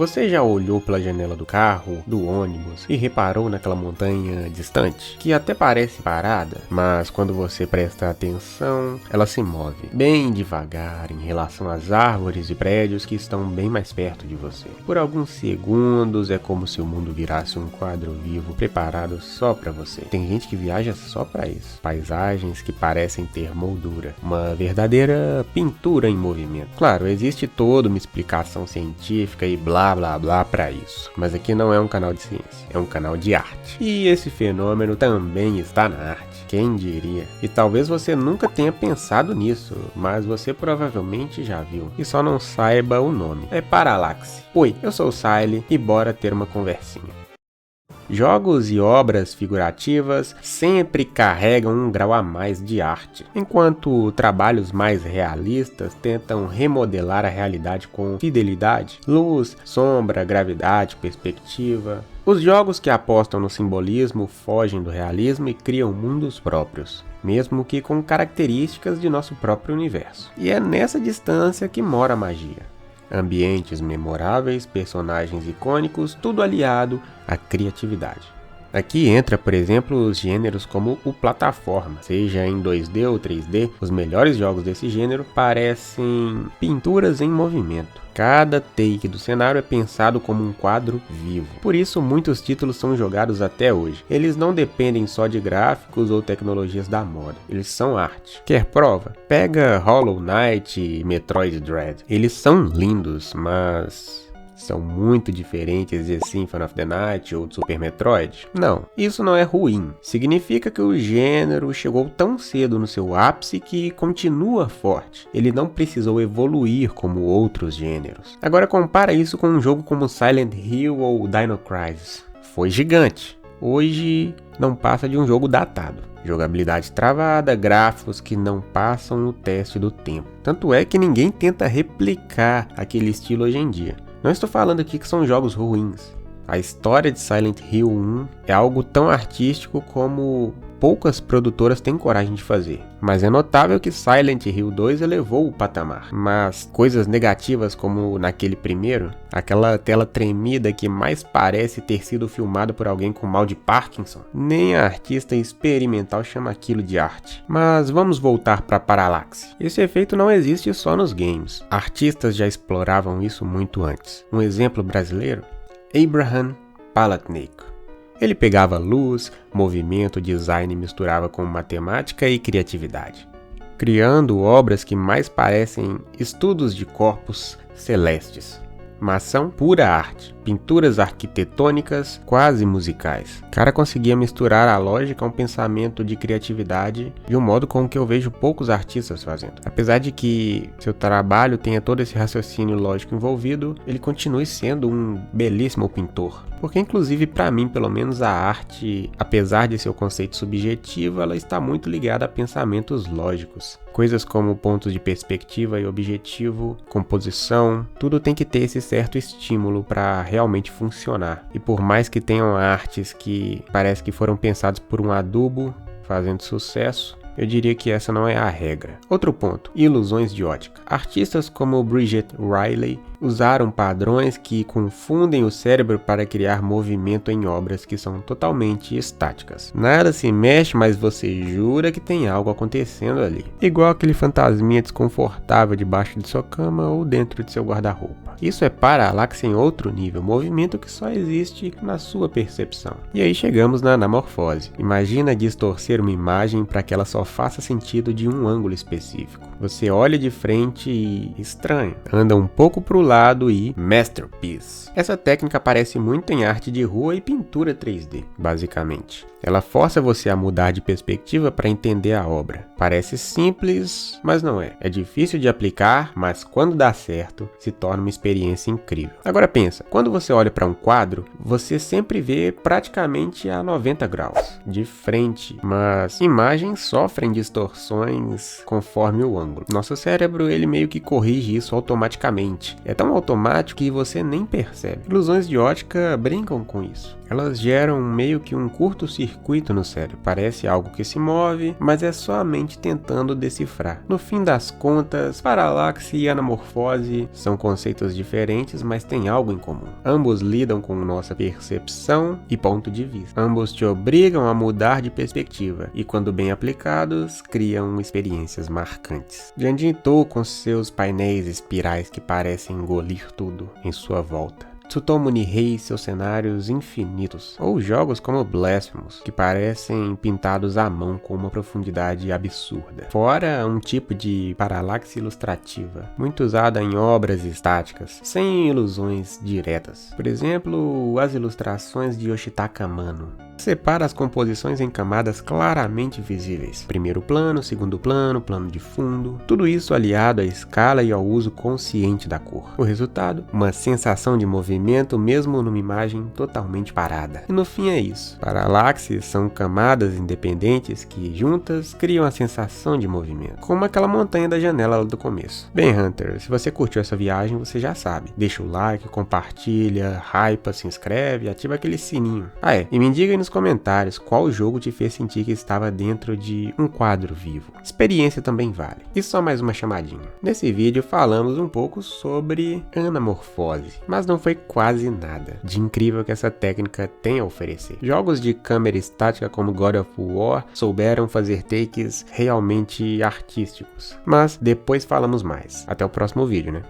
Você já olhou pela janela do carro, do ônibus e reparou naquela montanha distante, que até parece parada, mas quando você presta atenção, ela se move bem devagar em relação às árvores e prédios que estão bem mais perto de você. Por alguns segundos é como se o mundo virasse um quadro vivo preparado só para você. Tem gente que viaja só para isso. Paisagens que parecem ter moldura, uma verdadeira pintura em movimento. Claro, existe toda uma explicação científica e blá blá blá para isso, mas aqui não é um canal de ciência, é um canal de arte. E esse fenômeno também está na arte, quem diria? E talvez você nunca tenha pensado nisso, mas você provavelmente já viu e só não saiba o nome. É paralaxe. Oi, eu sou o Siley e bora ter uma conversinha. Jogos e obras figurativas sempre carregam um grau a mais de arte, enquanto trabalhos mais realistas tentam remodelar a realidade com fidelidade, luz, sombra, gravidade, perspectiva. Os jogos que apostam no simbolismo fogem do realismo e criam mundos próprios, mesmo que com características de nosso próprio universo. E é nessa distância que mora a magia. Ambientes memoráveis, personagens icônicos, tudo aliado à criatividade. Aqui entra, por exemplo, os gêneros como o plataforma, seja em 2D ou 3D, os melhores jogos desse gênero parecem pinturas em movimento. Cada take do cenário é pensado como um quadro vivo. Por isso, muitos títulos são jogados até hoje. Eles não dependem só de gráficos ou tecnologias da moda. Eles são arte. Quer prova? Pega Hollow Knight e Metroid Dread. Eles são lindos, mas são muito diferentes de Symphony of the Night ou de Super Metroid? Não, isso não é ruim. Significa que o gênero chegou tão cedo no seu ápice que continua forte. Ele não precisou evoluir como outros gêneros. Agora compara isso com um jogo como Silent Hill ou Dino Crisis. Foi gigante. Hoje não passa de um jogo datado. Jogabilidade travada, gráficos que não passam o teste do tempo. Tanto é que ninguém tenta replicar aquele estilo hoje em dia. Não estou falando aqui que são jogos ruins. A história de Silent Hill 1 é algo tão artístico como poucas produtoras têm coragem de fazer. Mas é notável que Silent Hill 2 elevou o patamar. Mas coisas negativas como naquele primeiro, aquela tela tremida que mais parece ter sido filmada por alguém com mal de Parkinson, nem a artista experimental chama aquilo de arte. Mas vamos voltar para Parallax. Esse efeito não existe só nos games. Artistas já exploravam isso muito antes. Um exemplo brasileiro? Abraham Palatnik. Ele pegava luz, movimento, design e misturava com matemática e criatividade, criando obras que mais parecem estudos de corpos celestes. Mas são pura arte, pinturas arquitetônicas quase musicais. O cara conseguia misturar a lógica a um pensamento de criatividade de um modo com que eu vejo poucos artistas fazendo. Apesar de que seu trabalho tenha todo esse raciocínio lógico envolvido, ele continue sendo um belíssimo pintor. Porque inclusive para mim, pelo menos, a arte, apesar de seu conceito subjetivo, ela está muito ligada a pensamentos lógicos. Coisas como pontos de perspectiva e objetivo, composição, tudo tem que ter esse certo estímulo para realmente funcionar. E por mais que tenham artes que parece que foram pensadas por um adubo, fazendo sucesso, eu diria que essa não é a regra. Outro ponto, ilusões de ótica. Artistas como Bridget Riley usaram padrões que confundem o cérebro para criar movimento em obras que são totalmente estáticas. Nada se mexe, mas você jura que tem algo acontecendo ali. Igual aquele fantasminha desconfortável debaixo de sua cama ou dentro de seu guarda-roupa. Isso é paralaxe em outro nível, movimento que só existe na sua percepção. E aí chegamos na anamorfose. Imagina distorcer uma imagem para que ela só faça sentido de um ângulo específico. Você olha de frente e estranho, anda um pouco para o lado e masterpiece. Essa técnica aparece muito em arte de rua e pintura 3D, basicamente. Ela força você a mudar de perspectiva para entender a obra. Parece simples, mas não é. É difícil de aplicar, mas quando dá certo, se torna uma experiência incrível. Agora pensa, quando você olha para um quadro, você sempre vê praticamente a 90 graus, de frente, mas imagens sofrem distorções conforme o ângulo. Nosso cérebro, ele meio que corrige isso automaticamente. É tão automático que você nem percebe. Ilusões de ótica brincam com isso. Elas geram meio que um curto-circuito no cérebro. Parece algo que se move, mas é só a mente tentando decifrar. No fim das contas, paralaxe e anamorfose são conceitos diferentes, mas têm algo em comum. Ambos lidam com nossa percepção e ponto de vista. Ambos te obrigam a mudar de perspectiva e, quando bem aplicados, criam experiências marcantes. Jianjin-Tou, com seus painéis espirais que parecem engolir tudo em sua volta. Tsutomu Nihei e seus cenários infinitos, ou jogos como Blasphemous, que parecem pintados à mão com uma profundidade absurda. Fora um tipo de paralaxe ilustrativa, muito usada em obras estáticas, sem ilusões diretas. Por exemplo, as ilustrações de Yoshitaka Amano. Separa as composições em camadas claramente visíveis. Primeiro plano, segundo plano, plano de fundo. Tudo isso aliado à escala e ao uso consciente da cor. O resultado? Uma sensação de movimento mesmo numa imagem totalmente parada. E no fim é isso. Paralaxes são camadas independentes que juntas criam a sensação de movimento. Como aquela montanha da janela lá do começo. Bem, Hunter, se você curtiu essa viagem, você já sabe. Deixa o like, compartilha, hypa, se inscreve, ativa aquele sininho. E me diga aí nos comentários qual jogo te fez sentir que estava dentro de um quadro vivo. Experiência também vale. E só mais uma chamadinha. Nesse vídeo falamos um pouco sobre anamorfose, mas não foi quase nada de incrível que essa técnica tem a oferecer. Jogos de câmera estática como God of War souberam fazer takes realmente artísticos, mas depois falamos mais. Até o próximo vídeo, né?